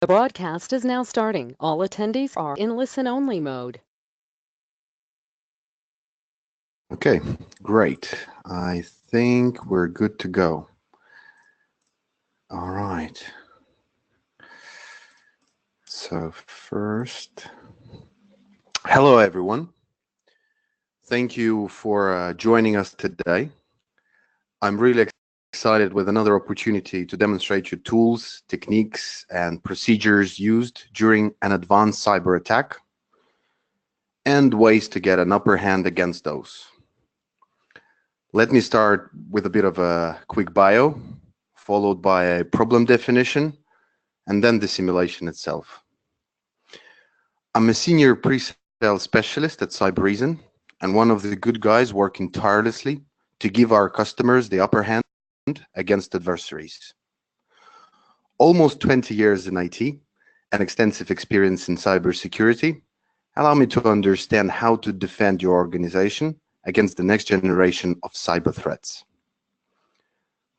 The broadcast is now starting. All attendees are in listen-only mode. Okay, great. I think we're good to go. All right. So first, hello everyone. Thank you for joining us today. I'm really excited with another opportunity to demonstrate you tools, techniques, and procedures used during an advanced cyber attack and ways to get an upper hand against those. Let me start with a bit of a quick bio, followed by a problem definition, and then the simulation itself. I'm a senior pre-sale specialist at Cybereason and one of the good guys working tirelessly to give our customers the upper hand against adversaries. Almost 20 years in IT and extensive experience in cybersecurity allow me to understand how to defend your organization against the next generation of cyber threats.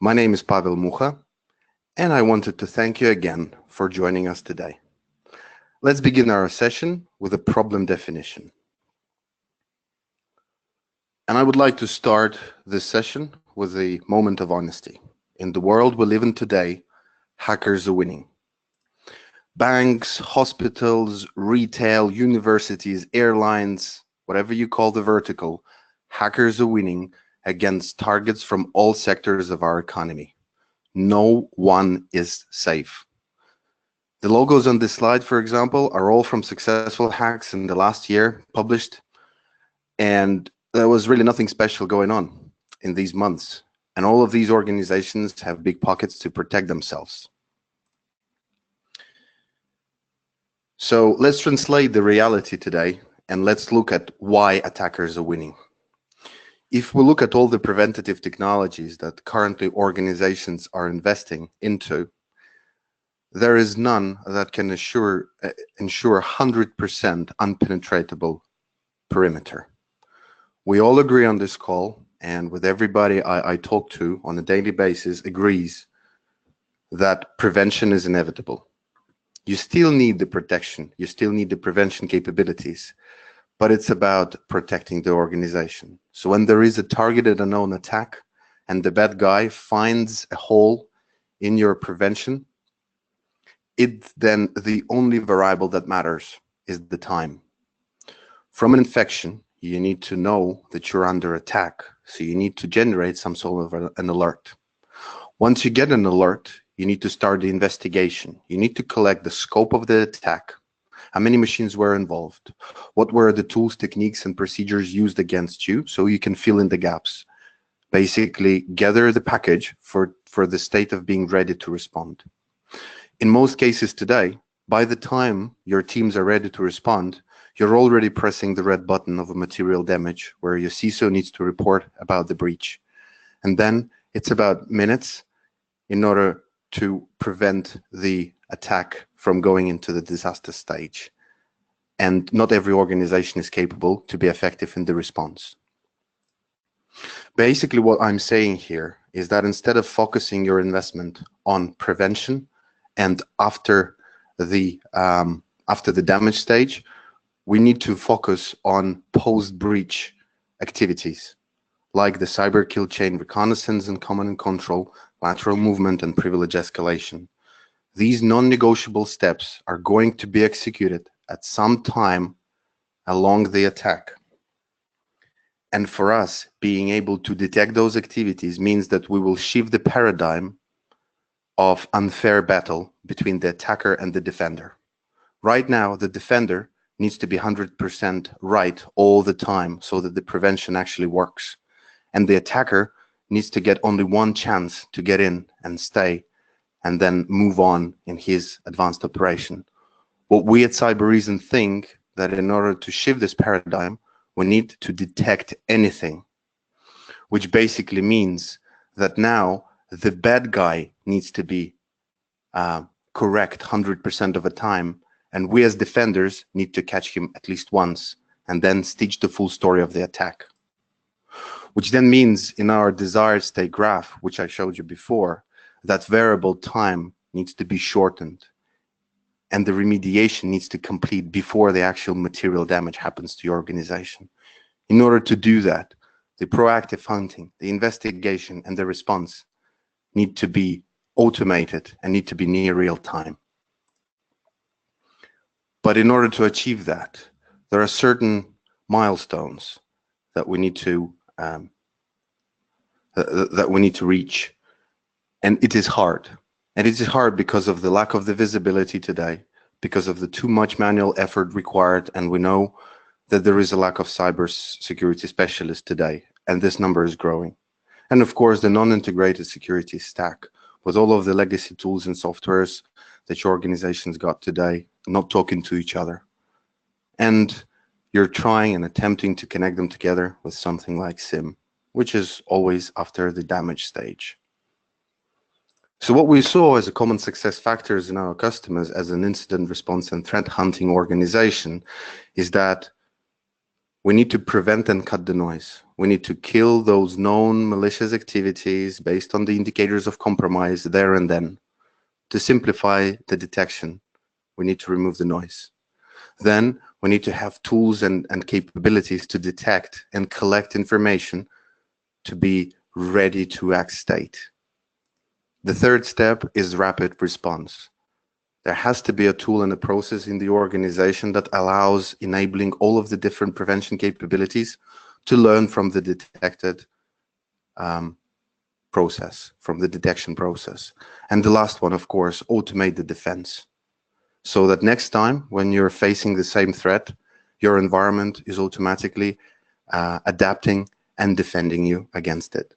My name is Pavel Mucha, and I wanted to thank you again for joining us today. Let's begin our session with a problem definition. And I would like to start this session with a moment of honesty. In the world we live in today, hackers are winning. Banks, hospitals, retail, universities, airlines, whatever you call the vertical, hackers are winning against targets from all sectors of our economy. No one is safe. The logos on this slide, for example, are all from successful hacks in the last year published, and there was really nothing special going on in these months. And all of these organizations have big pockets to protect themselves. So let's translate the reality today and let's look at why attackers are winning. If we look at all the preventative technologies that currently organizations are investing into, there is none that can ensure 100% unpenetratable perimeter. We all agree on this call, and with everybody I talk to on a daily basis agrees that prevention is inevitable. You still need the protection, you still need the prevention capabilities, but it's about protecting the organization. So when there is a targeted unknown attack and the bad guy finds a hole in your prevention, then the only variable that matters is the time. From an infection, you need to know that you're under attack, so you need to generate some sort of an alert. Once you get an alert, you need to start the investigation. You need to collect the scope of the attack, how many machines were involved, what were the tools, techniques, and procedures used against you, so you can fill in the gaps. Basically, gather the package for the state of being ready to respond. In most cases today, by the time your teams are ready to respond, you're already pressing the red button of a material damage where your CISO needs to report about the breach. And then it's about minutes in order to prevent the attack from going into the disaster stage. And not every organization is capable to be effective in the response. Basically, what I'm saying here is that instead of focusing your investment on prevention and after the damage stage, we need to focus on post-breach activities like the cyber kill chain reconnaissance and command and control, lateral movement, and privilege escalation. These non-negotiable steps are going to be executed at some time along the attack. And for us, being able to detect those activities means that we will shift the paradigm of unfair battle between the attacker and the defender. Right now, the defender needs to be 100% right all the time so that the prevention actually works. And the attacker needs to get only one chance to get in and stay and then move on in his advanced operation. What we at Cybereason think that in order to shift this paradigm, we need to detect anything, which basically means that now the bad guy needs to be correct 100% of the time, and we as defenders need to catch him at least once and then stitch the full story of the attack. Which then means in our desired state graph, which I showed you before, that variable time needs to be shortened. and the remediation needs to complete before the actual material damage happens to your organization. In order to do that, the proactive hunting, the investigation, and the response need to be automated and need to be near real time. But in order to achieve that, there are certain milestones that we need to reach, and it is hard. And it is hard because of the lack of the visibility today, because of the too much manual effort required, and we know that there is a lack of cybersecurity specialists today, and this number is growing. And of course, the non-integrated security stack with all of the legacy tools and softwares that your organization's got today, not talking to each other. And you're trying and attempting to connect them together with something like SIM, which is always after the damage stage. So what we saw as a common success factors in our customers as an incident response and threat hunting organization is that we need to prevent and cut the noise. We need to kill those known malicious activities based on the indicators of compromise there and then. To simplify the detection, we need to remove the noise. Then we need to have tools and capabilities to detect and collect information to be ready to act state. The third step is rapid response. There has to be a tool and a process in the organization that allows enabling all of the different prevention capabilities to learn from the detected process, from the detection process. And the last one, of course, automate the defense. So that next time when you're facing the same threat, your environment is automatically adapting and defending you against it.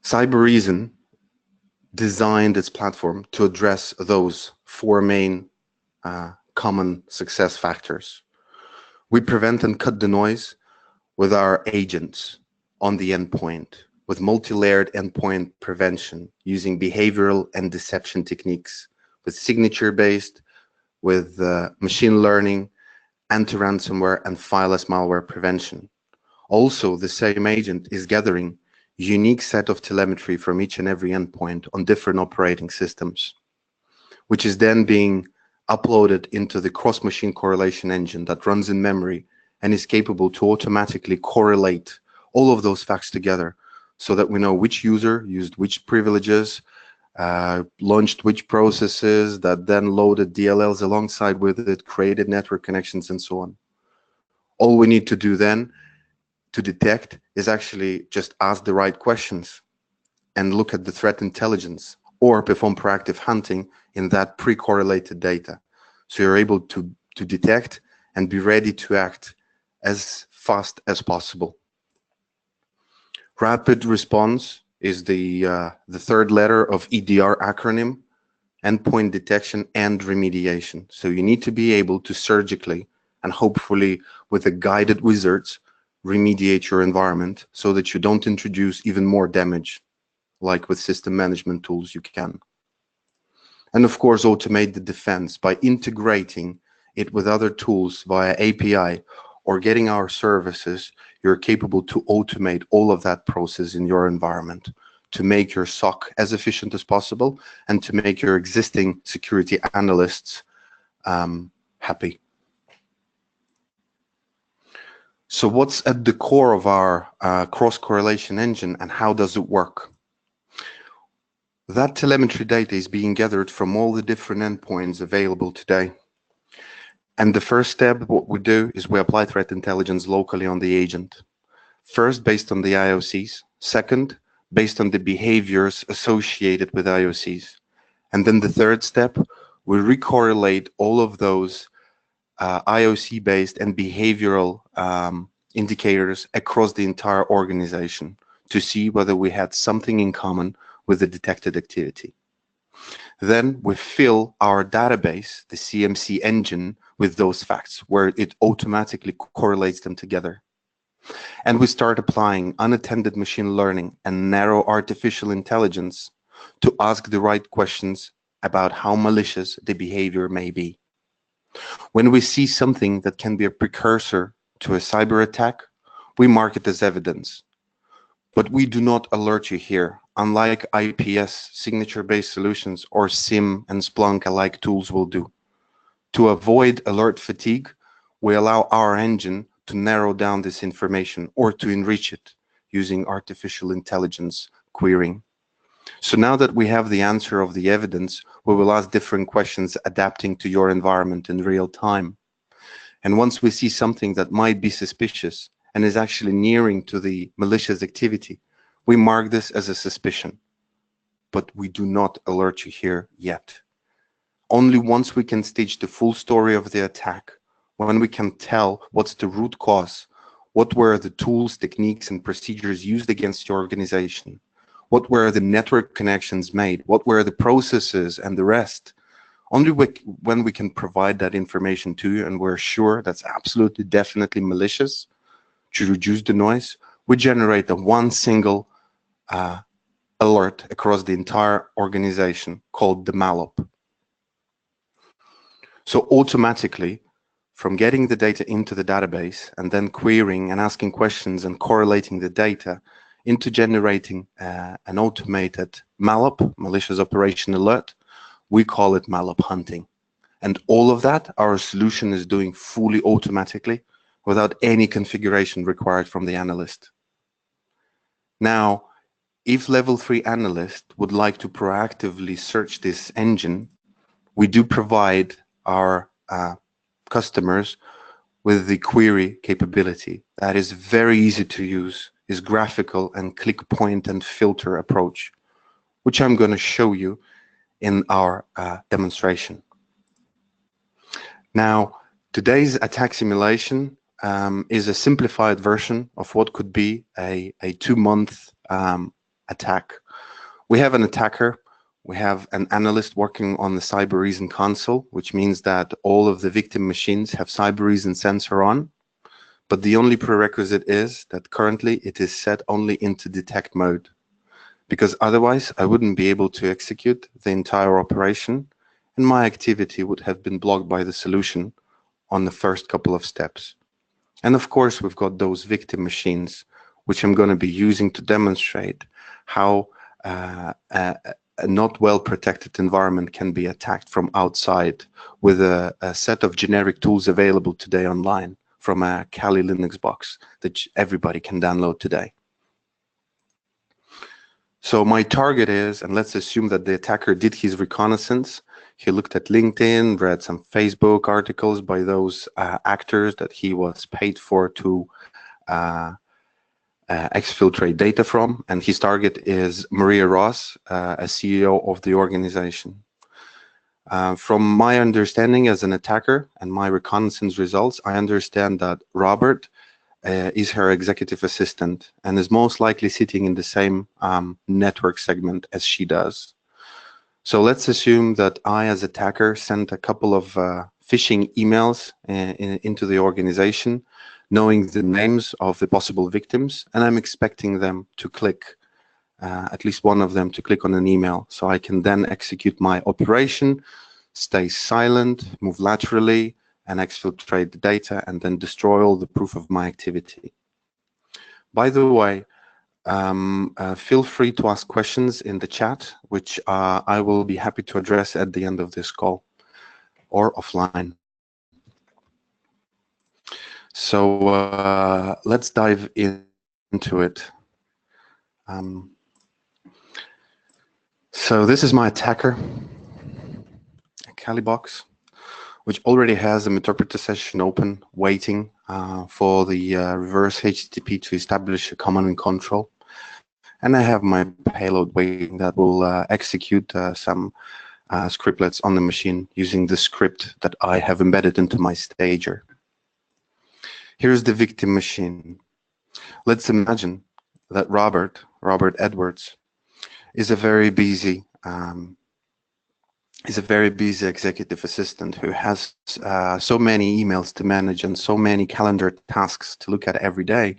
Cybereason designed its platform to address those four main common success factors. We prevent and cut the noise with our agents on the endpoint, with multi-layered endpoint prevention using behavioral and deception techniques, with signature-based, with machine learning, anti-ransomware, and fileless malware prevention. Also, the same agent is gathering unique set of telemetry from each and every endpoint on different operating systems, which is then being uploaded into the cross-machine correlation engine that runs in memory and is capable to automatically correlate all of those facts together so that we know which user used which privileges, launched which processes, that then loaded DLLs alongside with it, created network connections, and so on. All we need to do then to detect is actually just ask the right questions and look at the threat intelligence or perform proactive hunting in that pre-correlated data. So you're able to detect and be ready to act as fast as possible. Rapid response is the third letter of EDR acronym, endpoint detection and remediation. So you need to be able to surgically and hopefully with a guided wizards remediate your environment so that you don't introduce even more damage, like with system management tools you can. And of course, automate the defense by integrating it with other tools via API or getting our services. You're capable to automate all of that process in your environment to make your SOC as efficient as possible and to make your existing security analysts happy. So what's at the core of our cross-correlation engine and how does it work? That telemetry data is being gathered from all the different endpoints available today. And the first step, what we do is we apply threat intelligence locally on the agent. First, based on the IOCs. Second, based on the behaviors associated with IOCs. And then the third step, we recorrelate all of those IOC-based and behavioral indicators across the entire organization to see whether we had something in common with the detected activity. Then we fill our database, the CMC engine, with those facts, where it automatically correlates them together. And we start applying unattended machine learning and narrow artificial intelligence to ask the right questions about how malicious the behavior may be. When we see something that can be a precursor to a cyber attack, we mark it as evidence. But we do not alert you here, unlike IPS signature-based solutions or SIM and Splunk-alike tools will do. To avoid alert fatigue, we allow our engine to narrow down this information or to enrich it using artificial intelligence querying. So now that we have the answer of the evidence, we will ask different questions adapting to your environment in real time. And once we see something that might be suspicious and is actually nearing to the malicious activity, we mark this as a suspicion. But we do not alert you here yet. Only once we can stage the full story of the attack, when we can tell what's the root cause, what were the tools, techniques, and procedures used against your organization, what were the network connections made, what were the processes and the rest. Only when we can provide that information to you and we're sure that's absolutely definitely malicious, to reduce the noise, we generate a one single alert across the entire organization called the MALOP. So automatically, from getting the data into the database and then querying and asking questions and correlating the data into generating an automated MALOP, malicious operation alert, we call it MALOP hunting. And all of that, our solution is doing fully automatically without any configuration required from the analyst. Now, if level 3 analyst would like to proactively search this engine, we do provide our customers with the query capability that is very easy to use, is graphical and click, point, and filter approach, which I'm going to show you in our demonstration. Now, today's attack simulation is a simplified version of what could be a 2-month attack. We have an attacker, we have an analyst working on the cyber reason console, which means that all of the victim machines have cyber reason sensor on, but the only prerequisite is that currently it is set only into detect mode, because otherwise I wouldn't be able to execute the entire operation and my activity would have been blocked by the solution on the first couple of steps. And of course, we've got those victim machines, which I'm going to be using to demonstrate how a not well protected environment can be attacked from outside with a set of generic tools available today online from a Kali Linux box that everybody can download today. So my target is, and let's assume that the attacker did his reconnaissance. He looked at LinkedIn, read some Facebook articles by those actors that he was paid for to exfiltrate data from, and his target is Maria Ross, a CEO of the organization. From my understanding as an attacker and my reconnaissance results, I understand that Robert is her executive assistant and is most likely sitting in the same network segment as she does. So let's assume that I, as attacker, sent a couple of phishing emails into the organization, knowing the names of the possible victims, and I'm expecting them to click, at least one of them to click on an email, so I can then execute my operation, stay silent, move laterally, and exfiltrate the data, and then destroy all the proof of my activity. By the way, feel free to ask questions in the chat, which I will be happy to address at the end of this call or offline. So let's dive into it. So this is my attacker, a Kali box, which already has a interpreter session open, waiting for the reverse HTTP to establish a command and control. And I have my payload waiting that will execute some scriptlets on the machine using the script that I have embedded into my stager. Here's the victim machine. Let's imagine that Robert Edwards is a very busy executive assistant who has so many emails to manage and so many calendar tasks to look at every day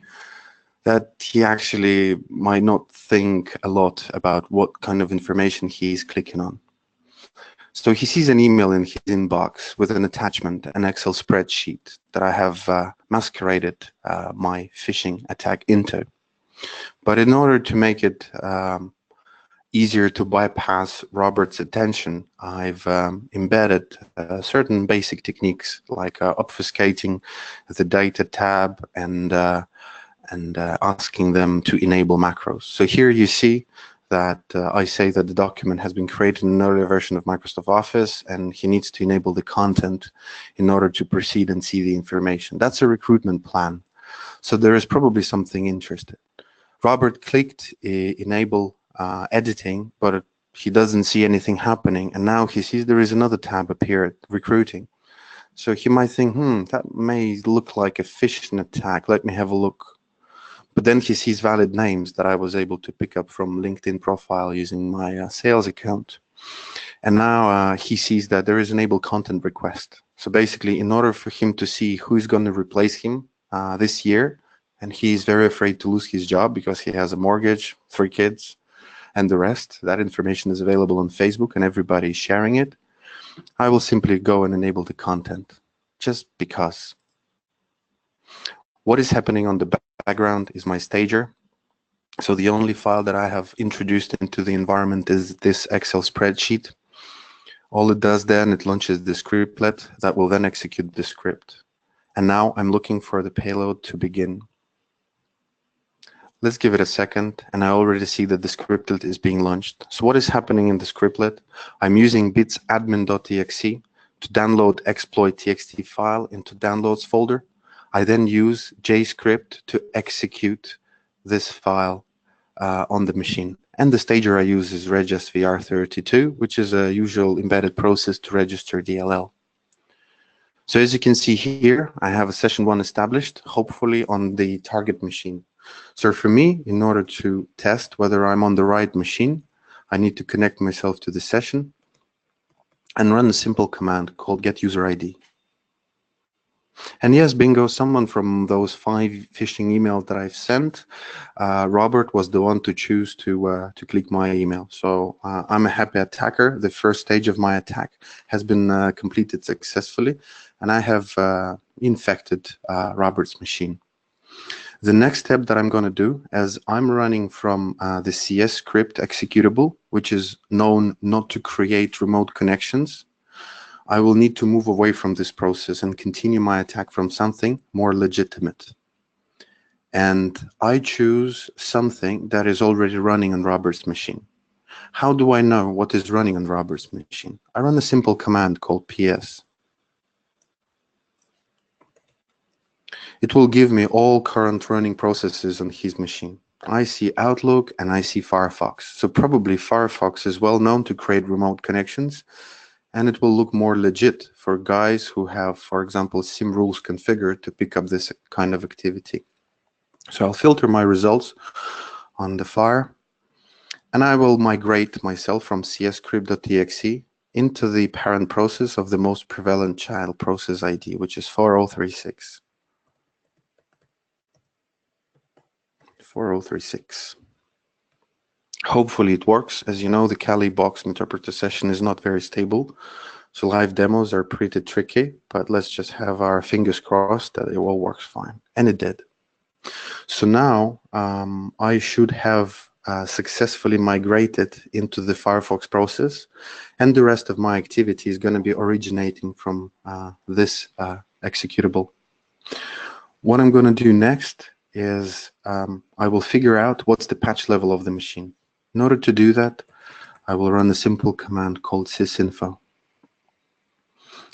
that he actually might not think a lot about what kind of information he's clicking on. So he sees an email in his inbox with an attachment, an Excel spreadsheet that I have masqueraded my phishing attack into. But in order to make it easier to bypass Robert's attention, I've embedded certain basic techniques like obfuscating the data tab and asking them to enable macros. So here you see that I say that the document has been created in an earlier version of Microsoft Office, and he needs to enable the content in order to proceed and see the information. That's a recruitment plan. So there is probably something interesting. Robert clicked enable editing, but he doesn't see anything happening, and now he sees there is another tab appear, recruiting. So he might think, that may look like a phishing attack. Let me have a look. But then he sees valid names that I was able to pick up from LinkedIn profile using my sales account. And now he sees that there is enable content request. So basically, in order for him to see who's going to replace him this year, and he's very afraid to lose his job because he has a mortgage, 3 kids, and the rest, that information is available on Facebook and everybody is sharing it, I will simply go and enable the content, just because. What is happening on the background is my stager. So the only file that I have introduced into the environment is this Excel spreadsheet. All it does then, it launches the scriptlet that will then execute the script. And now I'm looking for the payload to begin. Let's give it a second, and I already see that the scriptlet is being launched. So what is happening in the scriptlet? I'm using bitsadmin.exe to download exploit.txt file into downloads folder. I then use JScript to execute this file on the machine. And the stager I use is regsvr32, which is a usual embedded process to register DLL. So as you can see here, I have a session 1 established, hopefully on the target machine. So for me, in order to test whether I'm on the right machine, I need to connect myself to the session and run a simple command called getUserID. And yes, bingo, someone from those 5 phishing emails that I've sent, Robert was the one to choose to click my email. So I'm a happy attacker. The first stage of my attack has been completed successfully, and I have infected Robert's machine. The next step that I'm going to do, as I'm running from the CS script executable, which is known not to create remote connections, I will need to move away from this process and continue my attack from something more legitimate. And I choose something that is already running on Robert's machine. How do I know what is running on Robert's machine? I run a simple command called ps. It will give me all current running processes on his machine. I see Outlook and I see Firefox. So probably Firefox is well known to create remote connections, and it will look more legit for guys who have, for example, SIM rules configured to pick up this kind of activity. So I'll filter my results on the Fire, and I will migrate myself from cscript.exe into the parent process of the most prevalent child process ID, which is 4036. 4036. Hopefully it works. As you know, the Kali box interpreter session is not very stable, so live demos are pretty tricky, but let's just have our fingers crossed that it all works fine. And it did. So now I should have successfully migrated into the Firefox process, and the rest of my activity is going to be originating from this executable. What I'm going to do next is I will figure out what's the patch level of the machine. In order to do that, I will run a simple command called sysinfo.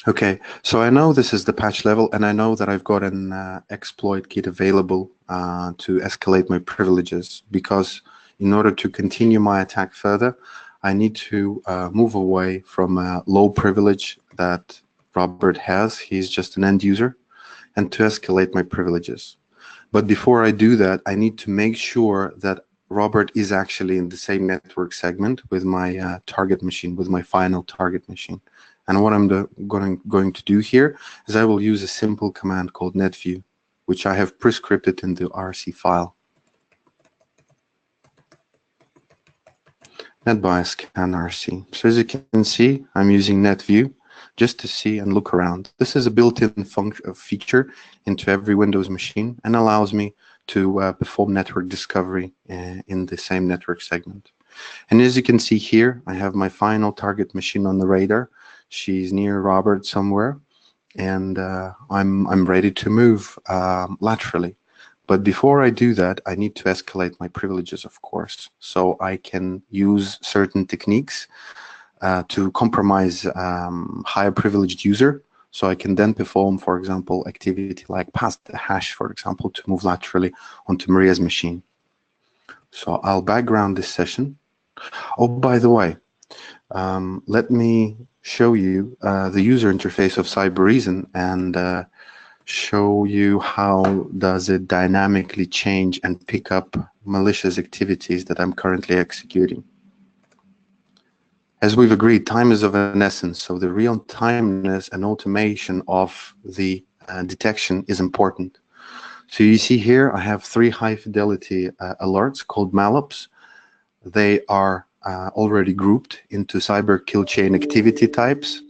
Okay, so I know this is the patch level, and I know that I've got an exploit kit available to escalate my privileges, because in order to continue my attack further, I need to move away from a low privilege that Robert has. He's just an end user, and to escalate my privileges. But before I do that, I need to make sure that Robert is actually in the same network segment with my target machine, with my final target machine. And what I'm going to do here is I will use a simple command called netview, which I have prescripted in the RC file. NetBIOS scan RC. So as you can see, I'm using netview just to see and look around. This is a built-in feature into every Windows machine and allows me to perform network discovery in the same network segment. And as you can see here, I have my final target machine on the radar. She's near Robert somewhere, and I'm ready to move laterally. But before I do that, I need to escalate my privileges, of course. So I can use certain techniques to compromise higher privileged user. So I can then perform, for example, activity like pass the hash, for example, to move laterally onto Maria's machine. So I'll background this session. Oh, by the way, let me show you the user interface of Cybereason and show you how does it dynamically change and pick up malicious activities that I'm currently executing. As we've agreed, time is of an essence, so the real timeness and automation of the detection is important. So you see here, I have 3 high-fidelity alerts called mallops. They are already grouped into cyber kill chain activity types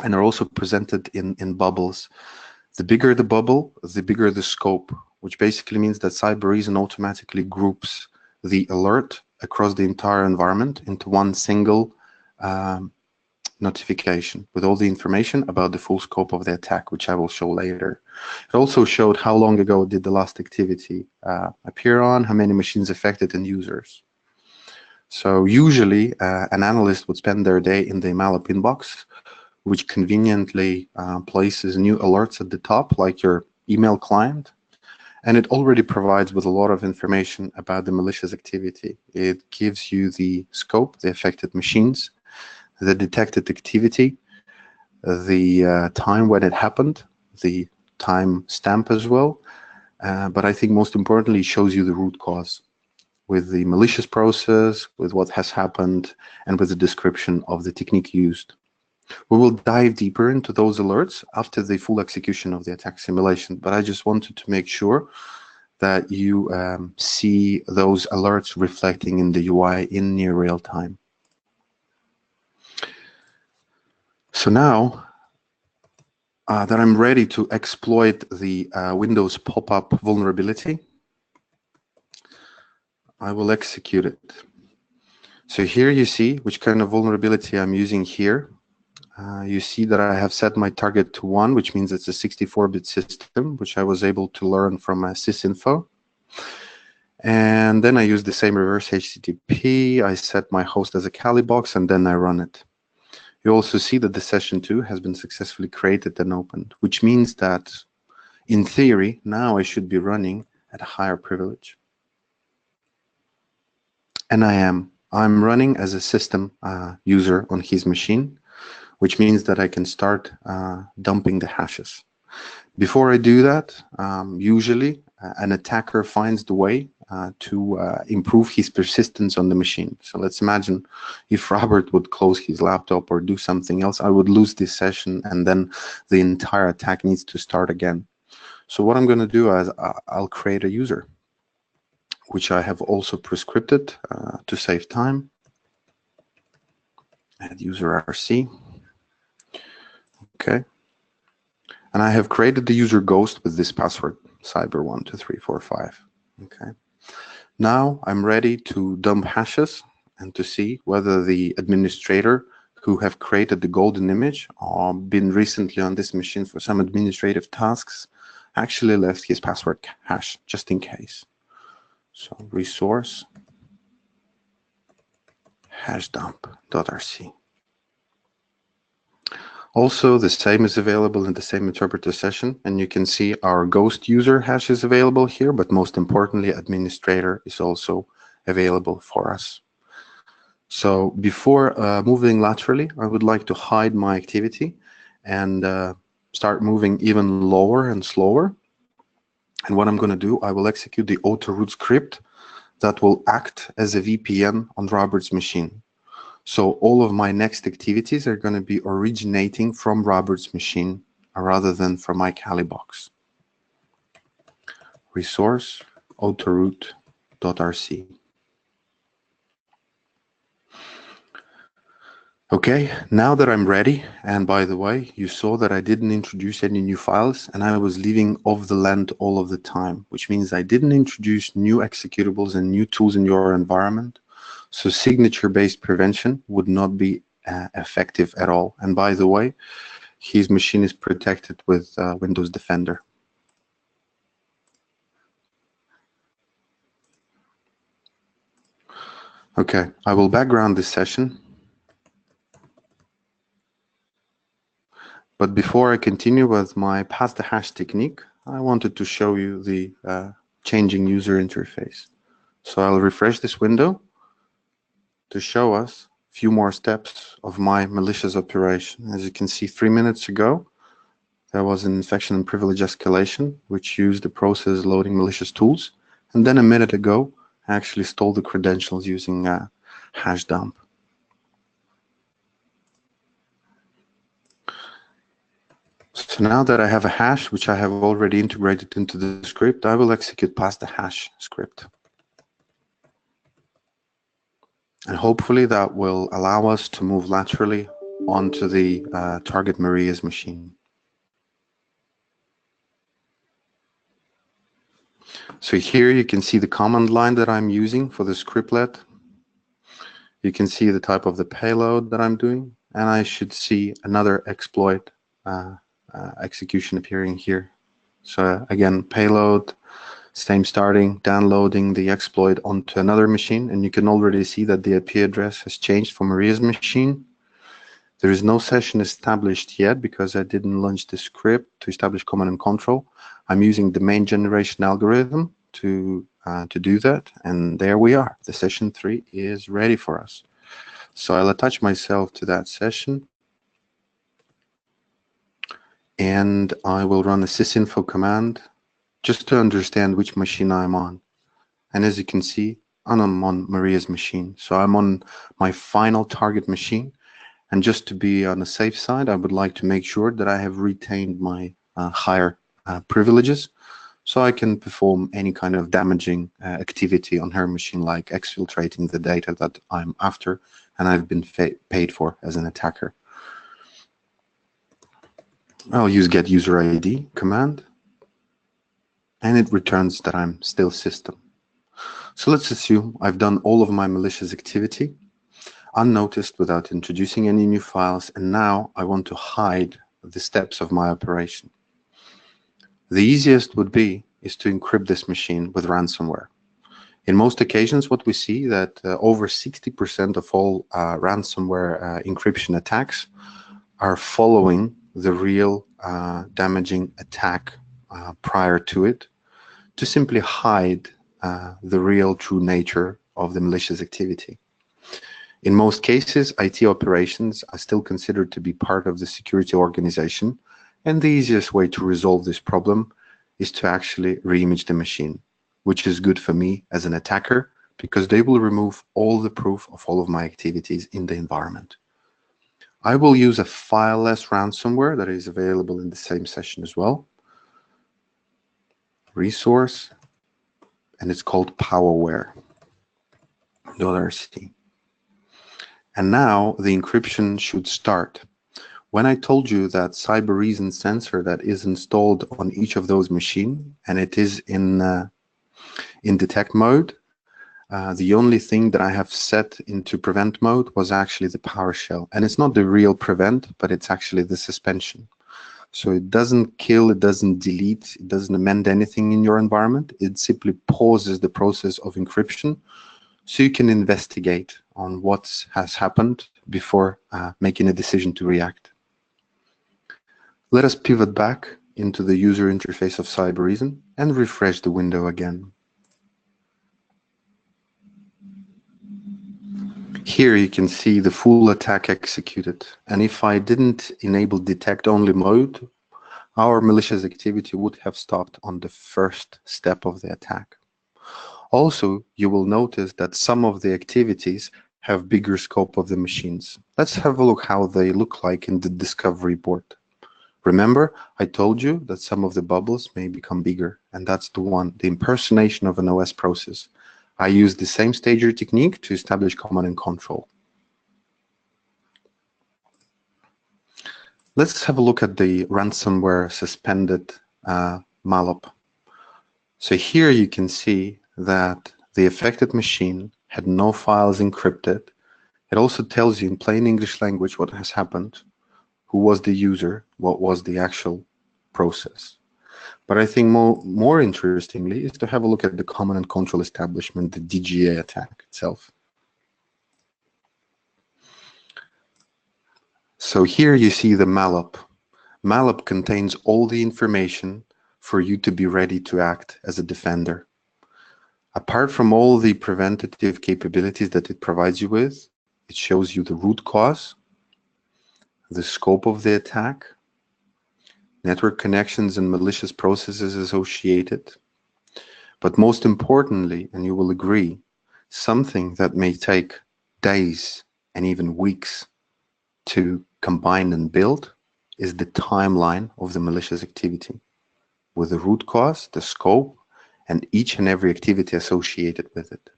and are also presented in bubbles. The bigger the bubble, the bigger the scope, which basically means that Cybereason automatically groups the alert across the entire environment into one single notification with all the information about the full scope of the attack, which I will show later. It also showed how long ago did the last activity appear on, how many machines affected and users. So usually an analyst would spend their day in the malop inbox, which conveniently places new alerts at the top, like your email client. And it already provides with a lot of information about the malicious activity. It gives you the scope, the affected machines, the detected activity, the time when it happened, the time stamp as well. But I think most importantly, it shows you the root cause with the malicious process, with what has happened, and with the description of the technique used. We will dive deeper into those alerts after the full execution of the attack simulation, but I just wanted to make sure that you see those alerts reflecting in the UI in near real time. So now that I'm ready to exploit the Windows pop-up vulnerability, I will execute it. So here you see which kind of vulnerability I'm using here. You see that I have set my target to 1, which means it's a 64-bit system, which I was able to learn from sysinfo. And then I use the same reverse HTTP. I set my host as a Kali box, and then I run it. You also see that the session 2 has been successfully created and opened, which means that, in theory, now I should be running at a higher privilege. And I am. I'm running as a system user on his machine, which means that I can start dumping the hashes. Before I do that, usually an attacker finds the way to improve his persistence on the machine. So let's imagine if Robert would close his laptop or do something else, I would lose this session and then the entire attack needs to start again. So what I'm going to do is I'll create a user, which I have also prescripted to save time. Add user RC. Okay. And I have created the user ghost with this password, cyber12345. Okay. Now I'm ready to dump hashes and to see whether the administrator who have created the golden image or been recently on this machine for some administrative tasks actually left his password hash, just in case. So resource hashdump.rc. Also, the same is available in the same interpreter session, and you can see our ghost user hash is available here, but most importantly, administrator is also available for us. So before moving laterally, I would like to hide my activity and start moving even lower and slower. And what I'm going to do, I will execute the auto-root script that will act as a VPN on Robert's machine. So all of my next activities are going to be originating from Robert's machine rather than from my Kali box. Resource autoroot.rc. Okay, now that I'm ready, and by the way, you saw that I didn't introduce any new files and I was leaving off the land all of the time, which means I didn't introduce new executables and new tools in your environment. So signature-based prevention would not be effective at all. And by the way, his machine is protected with Windows Defender. Okay, I will background this session. But before I continue with my pass the hash technique, I wanted to show you the changing user interface. So I'll refresh this window to show us a few more steps of my malicious operation. As you can see, 3 minutes ago, there was an infection and privilege escalation, which used the process loading malicious tools. And then a minute ago, I actually stole the credentials using hash dump. So now that I have a hash, which I have already integrated into the script, I will execute pass the hash script. And hopefully that will allow us to move laterally onto the target Maria's machine. So here you can see the command line that I'm using for the scriptlet. You can see the type of the payload that I'm doing, and I should see another exploit execution appearing here. So again, payload, same starting, downloading the exploit onto another machine, and you can already see that the IP address has changed for Maria's machine. There is no session established yet because I didn't launch the script to establish command and control. I'm using the main generation algorithm to do that, and there we are. The session 3 is ready for us. So I'll attach myself to that session, and I will run a sysinfo command just to understand which machine I'm on. And as you can see, I'm on Maria's machine. So I'm on my final target machine. And just to be on the safe side, I would like to make sure that I have retained my higher privileges so I can perform any kind of damaging activity on her machine, like exfiltrating the data that I'm after and I've been paid for as an attacker. I'll use get user ID command, and it returns that I'm still system. So let's assume I've done all of my malicious activity unnoticed without introducing any new files, and now I want to hide the steps of my operation. The easiest would be is to encrypt this machine with ransomware. In most occasions, what we see that over 60% of all ransomware encryption attacks are following the real damaging attack prior to it, to simply hide the real true nature of the malicious activity. In most cases, IT operations are still considered to be part of the security organization, and the easiest way to resolve this problem is to actually reimage the machine, which is good for me as an attacker because they will remove all the proof of all of my activities in the environment. I will use a fileless ransomware that is available in the same session as well. Resource, and it's called PowerWare. $C. And now the encryption should start. When I told you that Cyber Reason sensor that is installed on each of those machines, and it is in detect mode, the only thing that I have set into prevent mode was actually the PowerShell. And it's not the real prevent, but it's actually the suspension. So it doesn't kill, it doesn't delete, it doesn't amend anything in your environment. It simply pauses the process of encryption so you can investigate on what has happened before making a decision to react. Let us pivot back into the user interface of Cyber Reason and refresh the window again. Here you can see the full attack executed, and if I didn't enable detect only mode, our malicious activity would have stopped on the first step of the attack. Also, you will notice that some of the activities have bigger scope of the machines. Let's have a look how they look like in the discovery board. Remember, I told you that some of the bubbles may become bigger, and that's the one, the impersonation of an OS process. I use the same stager technique to establish command and control. Let's have a look at the ransomware suspended malop. So here you can see that the affected machine had no files encrypted. It also tells you in plain English language what has happened, who was the user, what was the actual process. But I think more interestingly is to have a look at the command and control establishment, the DGA attack itself. So here you see the malop. Malop contains all the information for you to be ready to act as a defender. Apart from all the preventative capabilities that it provides you with, it shows you the root cause, the scope of the attack, network connections and malicious processes associated. But most importantly, and you will agree, something that may take days and even weeks to combine and build is the timeline of the malicious activity, with the root cause, the scope, and each and every activity associated with it.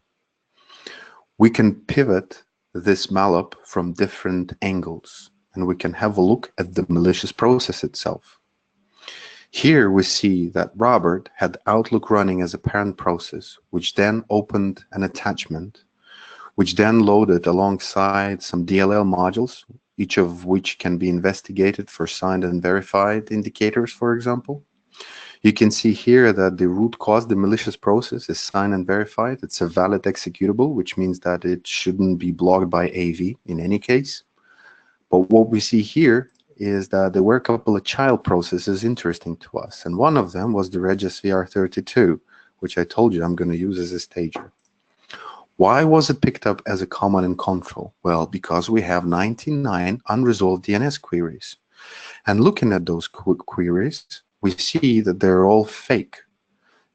We can pivot this malop from different angles, and we can have a look at the malicious process itself. Here we see that Robert had Outlook running as a parent process, which then opened an attachment, which then loaded alongside some DLL modules, each of which can be investigated for signed and verified indicators, for example. You can see here that the root cause, the malicious process, is signed and verified. It's a valid executable, which means that it shouldn't be blocked by AV in any case. But what we see here is that there were a couple of child processes interesting to us. And one of them was the Regis VR32, which I told you I'm going to use as a stager. Why was it picked up as a command and control? Well, because we have 99 unresolved DNS queries. And looking at those queries, we see that they're all fake.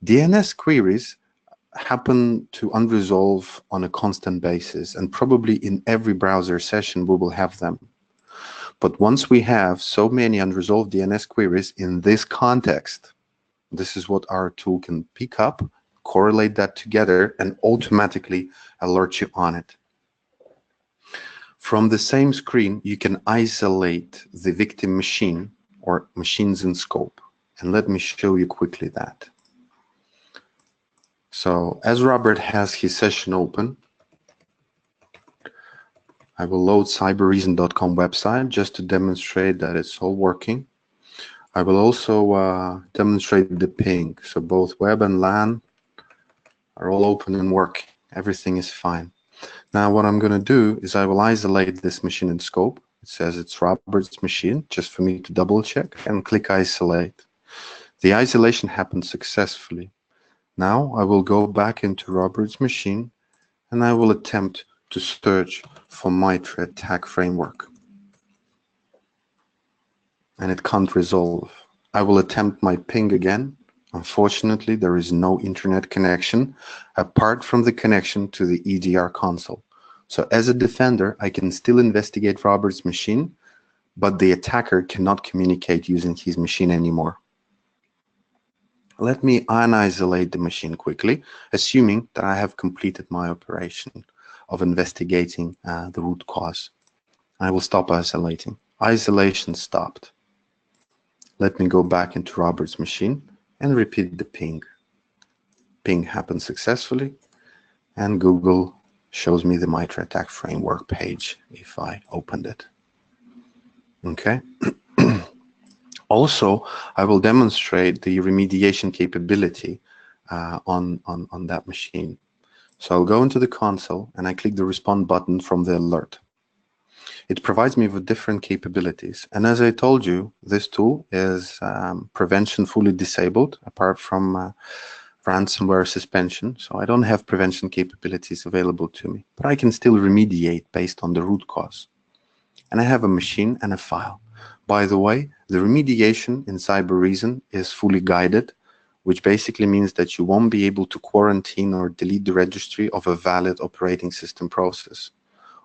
DNS queries happen to unresolve on a constant basis, and probably in every browser session we will have them. But once we have so many unresolved DNS queries in this context, this is what our tool can pick up, correlate that together, and automatically alert you on it. From the same screen, you can isolate the victim machine or machines in scope. And let me show you quickly that. So as Robert has his session open, I will load cyberreason.com website just to demonstrate that it's all working. I will also demonstrate the ping. So both web and LAN are all open and working. Everything is fine. Now what I'm going to do is I will isolate this machine in scope. It says it's Robert's machine, just for me to double check, and click isolate. The isolation happened successfully. Now I will go back into Robert's machine and I will attempt to search for MITRE attack framework. And it can't resolve. I will attempt my ping again. Unfortunately, there is no internet connection apart from the connection to the EDR console. So as a defender, I can still investigate Robert's machine, but the attacker cannot communicate using his machine anymore. Let me unisolate the machine quickly, assuming that I have completed my operation of investigating the root cause. I will stop isolating. Isolation stopped. Let me go back into Robert's machine and repeat the ping. Ping happened successfully, and Google shows me the MITRE attack framework page if I opened it. Okay. Also, I will demonstrate the remediation capability on that machine. So I'll go into the console and I click the respond button from the alert. It provides me with different capabilities. And as I told you, this tool is prevention fully disabled apart from ransomware suspension. So I don't have prevention capabilities available to me, but I can still remediate based on the root cause. And I have a machine and a file. By the way, the remediation in CyberReason is fully guided, which basically means that you won't be able to quarantine or delete the registry of a valid operating system process.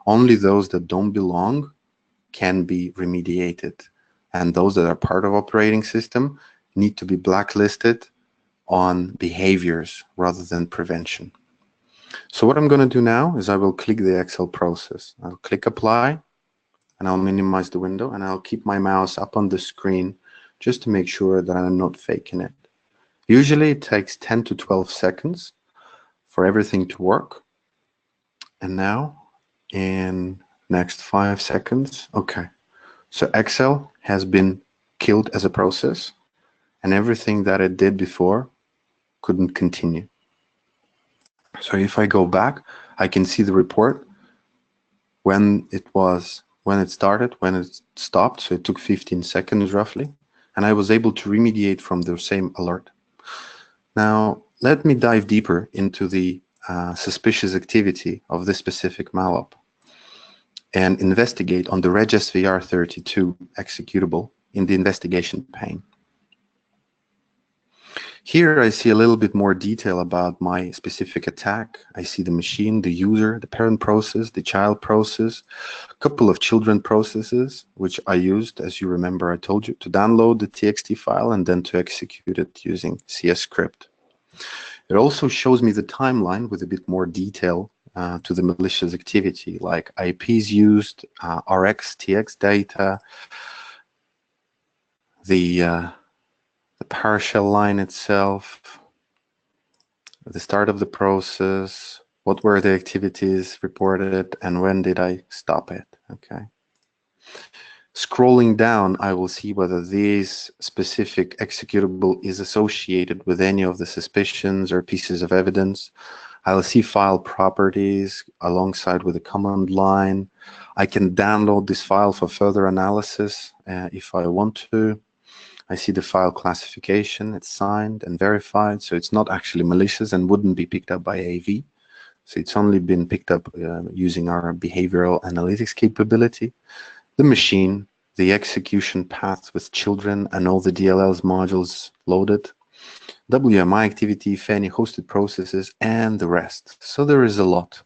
Only those that don't belong can be remediated. And those that are part of operating system need to be blacklisted on behaviors rather than prevention. So what I'm going to do now is I will click the Excel process. I'll click apply. and I'll minimize the window, and I'll keep my mouse up on the screen just to make sure that I'm not faking it. Usually it takes 10 to 12 seconds for everything to work. And now in next 5 seconds, okay. So Excel has been killed as a process, and everything that it did before couldn't continue. So if I go back, I can see the report when it started, when it stopped. So it took 15 seconds roughly, and I was able to remediate from the same alert. Now, let me dive deeper into the suspicious activity of this specific malware and investigate on the regsvr32 executable in the investigation pane. Here I see a little bit more detail about my specific attack. I see the machine, the user, the parent process, the child process, a couple of children processes, which I used, as you remember, I told you, to download the TXT file and then to execute it using CS script. It also shows me the timeline with a bit more detail to the malicious activity, like IPs used, RX, TX data, the PowerShell line itself, the start of the process, what were the activities reported, and when did I stop it, okay? Scrolling down, I will see whether this specific executable is associated with any of the suspicions or pieces of evidence. I'll see file properties alongside with a command line. I can download this file for further analysis if I want to. I see the file classification, it's signed and verified, so it's not actually malicious and wouldn't be picked up by AV. So it's only been picked up using our behavioral analytics capability. The machine, the execution path with children and all the DLLs modules loaded, WMI activity, if any, hosted processes, and the rest. So there is a lot.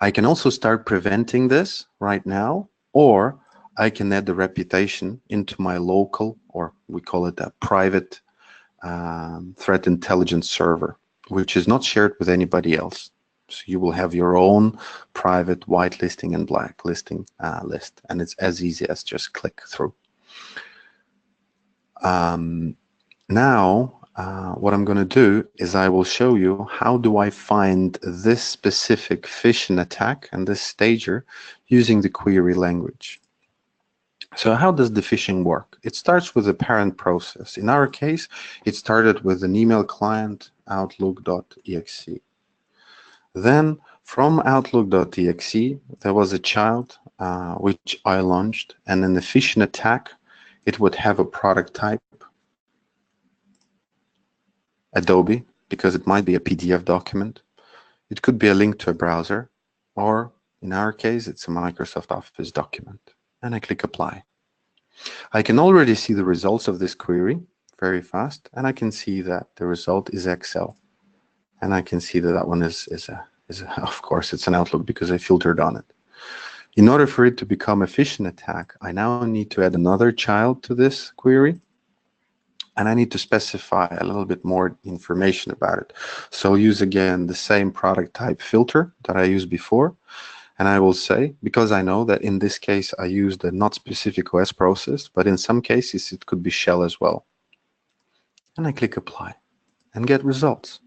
I can also start preventing this right now, or I can add the reputation into my local, or we call it a private threat intelligence server, which is not shared with anybody else. So you will have your own private whitelisting and blacklisting list, and it's as easy as just click through. Now, what I'm going to do is I will show you how do I find this specific phishing attack and this stager using the query language. So how does the phishing work? It starts with the parent process. In our case, it started with an email client, outlook.exe. Then from outlook.exe, there was a child which I launched, and in the phishing attack, it would have a product type, Adobe, because it might be a PDF document. It could be a link to a browser, or in our case, it's a Microsoft Office document. And I click apply. I can already see the results of this query very fast, and I can see that the result is Excel. And I can see that that one is of course, it's an Outlook because I filtered on it. In order for it to become a phishing attack, I now need to add another child to this query, and I need to specify a little bit more information about it. So I'll use again the same product type filter that I used before, and I will say, because I know that in this case I used a not specific OS process, but in some cases it could be shell as well. And I click apply and get results.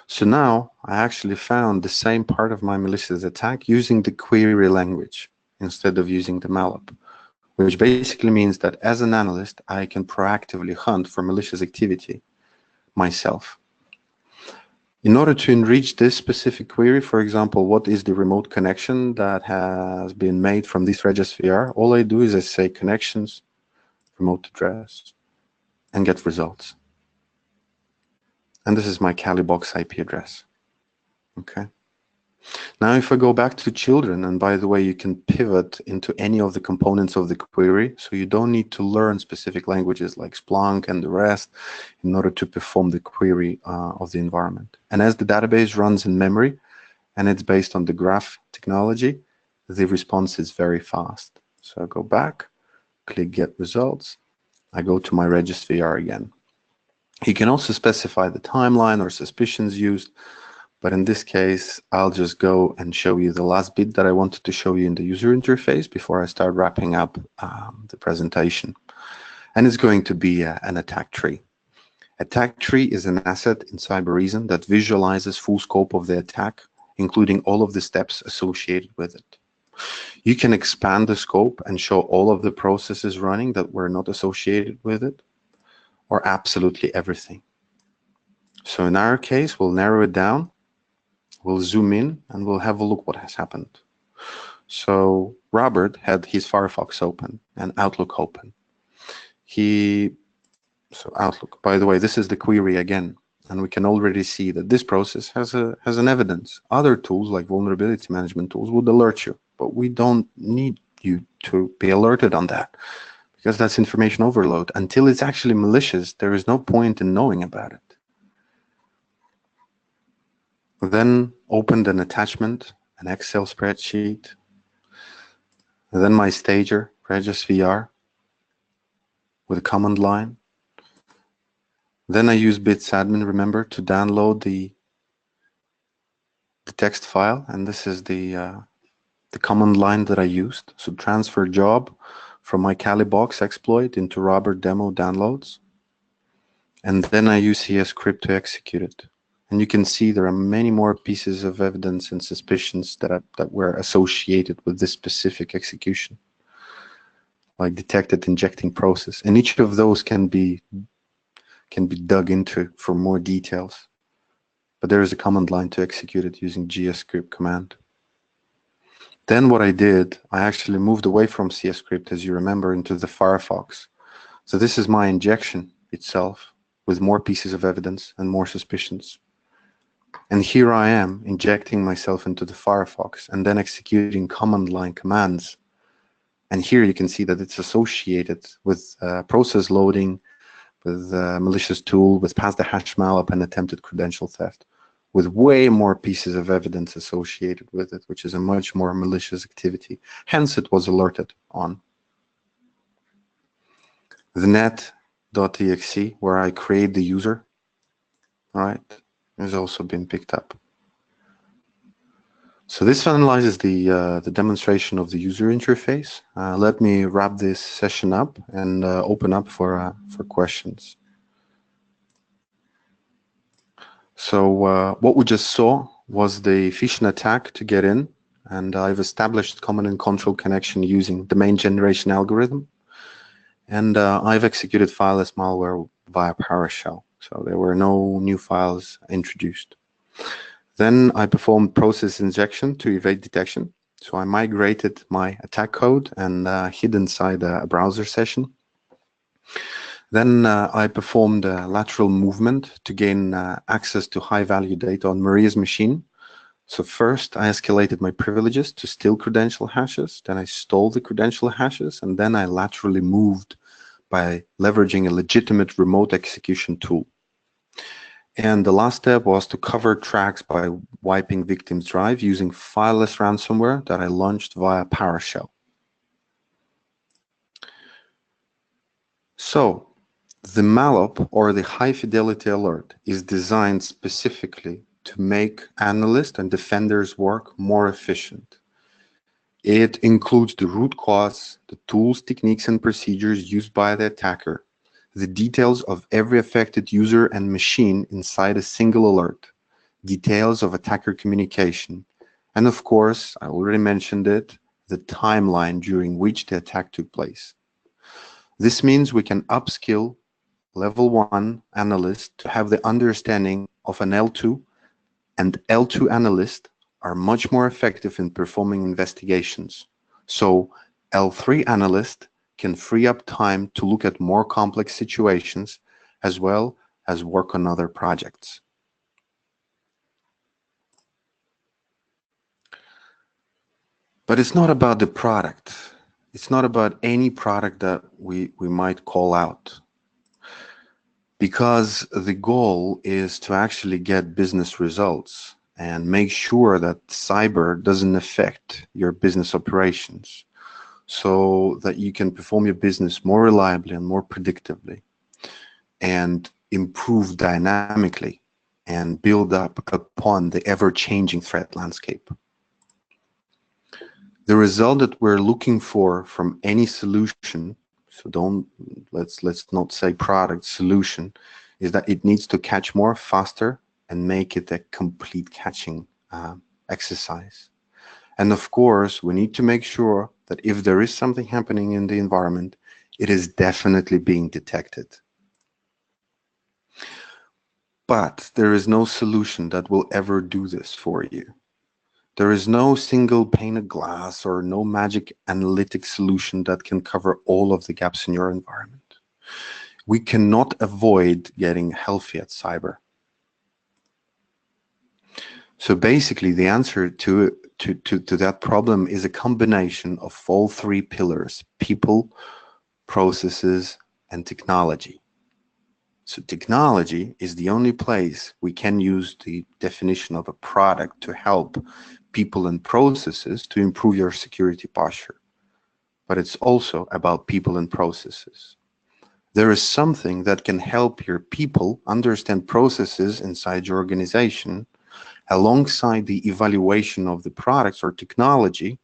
So now I actually found the same part of my malicious attack using the query language instead of using the malware, which basically means that as an analyst, I can proactively hunt for malicious activity myself. In order to enrich this specific query, for example, what is the remote connection that has been made from this regsvr, all I do is I say connections, remote address, and get results. And this is my Calibox IP address. Okay. Now, if I go back to children, and by the way, you can pivot into any of the components of the query, so you don't need to learn specific languages like Splunk and the rest in order to perform the query of the environment. And as the database runs in memory, and it's based on the graph technology, the response is very fast. So I go back, click Get Results. I go to my regsvr again. You can also specify the timeline or suspicions used, But in this case, I'll just go and show you the last bit that I wanted to show you in the user interface before I start wrapping up the presentation. And it's going to be an attack tree. Attack tree is an asset in Cybereason that visualizes full scope of the attack, including all of the steps associated with it. You can expand the scope and show all of the processes running that were not associated with it, or absolutely everything. So in our case, we'll narrow it down, we'll zoom in, and we'll have a look what has happened. So Robert had his Firefox open and Outlook open. So Outlook, by the way, this is the query again, and we can already see that this process has an evidence. Other tools like vulnerability management tools would alert you, but we don't need you to be alerted on that because that's information overload. Until it's actually malicious, there is no point in knowing about it. Then opened an attachment, an Excel spreadsheet, and then my stager, Regis VR, with a command line. Then I use bitsadmin, remember, to download the text file, and this is the command line that I used. So transfer job from my Calibox exploit into Robert demo downloads, and then I use CS script to execute it. And you can see there are many more pieces of evidence and suspicions that were associated with this specific execution, like detected injecting process, and each of those can be dug into for more details. But there is a command line to execute it using gscript command. Then what I did, I actually moved away from CS script, as you remember, into the Firefox. So this is my injection itself with more pieces of evidence and more suspicions. And here I am injecting myself into the Firefox and then executing command line commands. And here you can see that it's associated with process loading, with malicious tool, with pass the hash malware and attempted credential theft, with way more pieces of evidence associated with it, which is a much more malicious activity. Hence, it was alerted on. The net.exe, where I create the user, all right, has also been picked up. So this finalizes the demonstration of the user interface. Let me wrap this session up and open up for questions. So what we just saw was the phishing attack to get in, and I've established command and control connection using domain generation algorithm, and I've executed fileless malware via PowerShell. So there were no new files introduced. Then I performed process injection to evade detection. So I migrated my attack code and hid inside a browser session. Then I performed a lateral movement to gain access to high-value data on Maria's machine. So first, I escalated my privileges to steal credential hashes. Then I stole the credential hashes, and then I laterally moved by leveraging a legitimate remote execution tool. And the last step was to cover tracks by wiping victim's drive using fileless ransomware that I launched via PowerShell. So the MALOP, or the high fidelity alert, is designed specifically to make analysts and defenders' work more efficient. It includes the root cause, the tools, techniques, and procedures used by the attacker, the details of every affected user and machine inside a single alert, details of attacker communication, and of course, I already mentioned it, the timeline during which the attack took place. This means we can upskill level 1 analysts to have the understanding of an L2, and L2 analysts are much more effective in performing investigations. So L3 analysts can free up time to look at more complex situations as well as work on other projects. But it's not about the product. It's not about any product that we might call out, because the goal is to actually get business results and make sure that cyber doesn't affect your business operations, so that you can perform your business more reliably and more predictably and improve dynamically and build up upon the ever-changing threat landscape. The result that we're looking for from any solution, so let's not say product, solution, is that it needs to catch more faster and make it a complete catching exercise. And of course, we need to make sure that if there is something happening in the environment, it is definitely being detected. But there is no solution that will ever do this for you. There is no single pane of glass or no magic analytic solution that can cover all of the gaps in your environment. We cannot avoid getting healthy at cyber. So basically, the answer to that problem is a combination of all three pillars: people, processes, and technology. So technology is the only place we can use the definition of a product to help people and processes to improve your security posture. But it's also about people and processes. There is something that can help your people understand processes inside your organization alongside the evaluation of the products or technology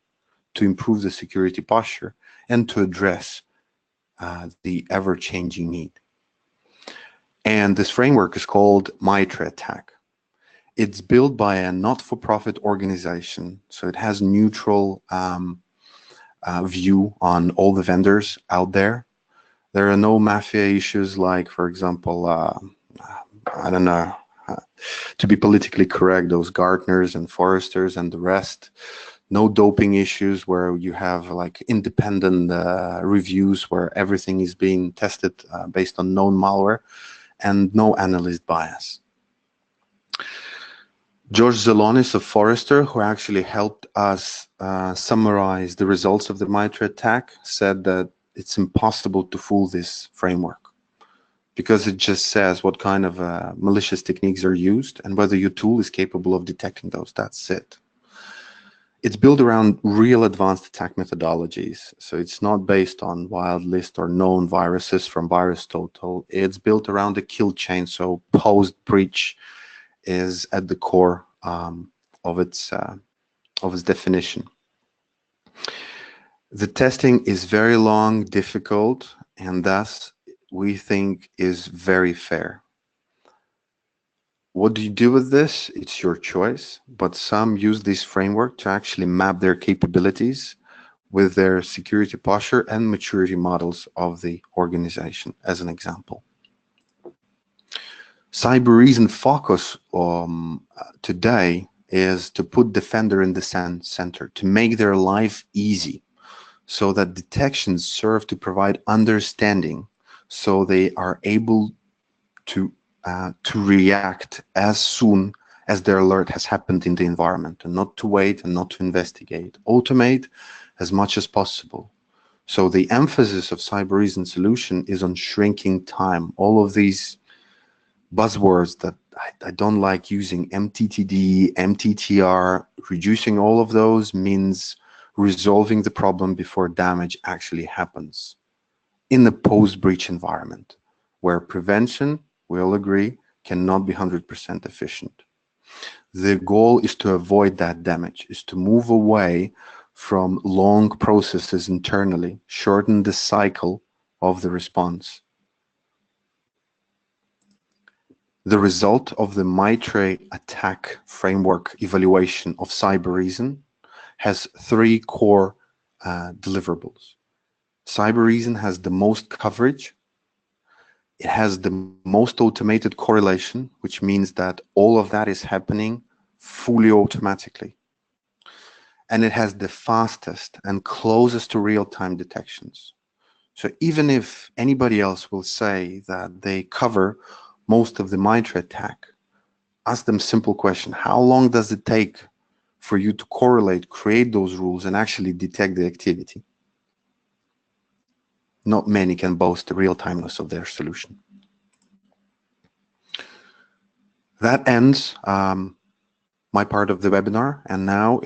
to improve the security posture and to address the ever-changing need. And this framework is called MITRE ATT&CK. It's built by a not-for-profit organization, so it has neutral view on all the vendors out there. There are no mafia issues like, for example, I don't know, to be politically correct, those Gartners and Forresters and the rest. No doping issues where you have like independent reviews where everything is being tested based on known malware, and no analyst bias. George Zelonis of Forrester, who actually helped us summarize the results of the MITRE ATT&CK, said that it's impossible to fool this framework because it just says what kind of malicious techniques are used and whether your tool is capable of detecting those. That's it. It's built around real advanced attack methodologies. So it's not based on wild list or known viruses from VirusTotal. It's built around the kill chain. So post-breach is at the core of its definition. The testing is very long, difficult, and thus we think is very fair. What do you do with this? It's your choice, but some use this framework to actually map their capabilities with their security posture and maturity models of the organization, as an example. Cybereason focus today is to put defender in the center, to make their life easy, so that detections serve to provide understanding, so they are able to react as soon as their alert has happened in the environment, and not to wait and not to investigate. Automate as much as possible. So the emphasis of Cybereason solution is on shrinking time. All of these buzzwords that I don't like using, MTTD, MTTR, reducing all of those means resolving the problem before damage actually happens in the post-breach environment, where prevention, we all agree, cannot be 100% efficient. The goal is to avoid that damage, is to move away from long processes internally, shorten the cycle of the response. The result of the MITRE ATT&CK framework evaluation of Cybereason has three core deliverables. Cybereason has the most coverage. It has the most automated correlation, which means that all of that is happening fully automatically. And it has the fastest and closest to real-time detections. So even if anybody else will say that they cover most of the MITRE ATT&CK, ask them simple question: how long does it take for you to correlate, create those rules, and actually detect the activity? Not many can boast the real-timeness of their solution. That ends my part of the webinar, and now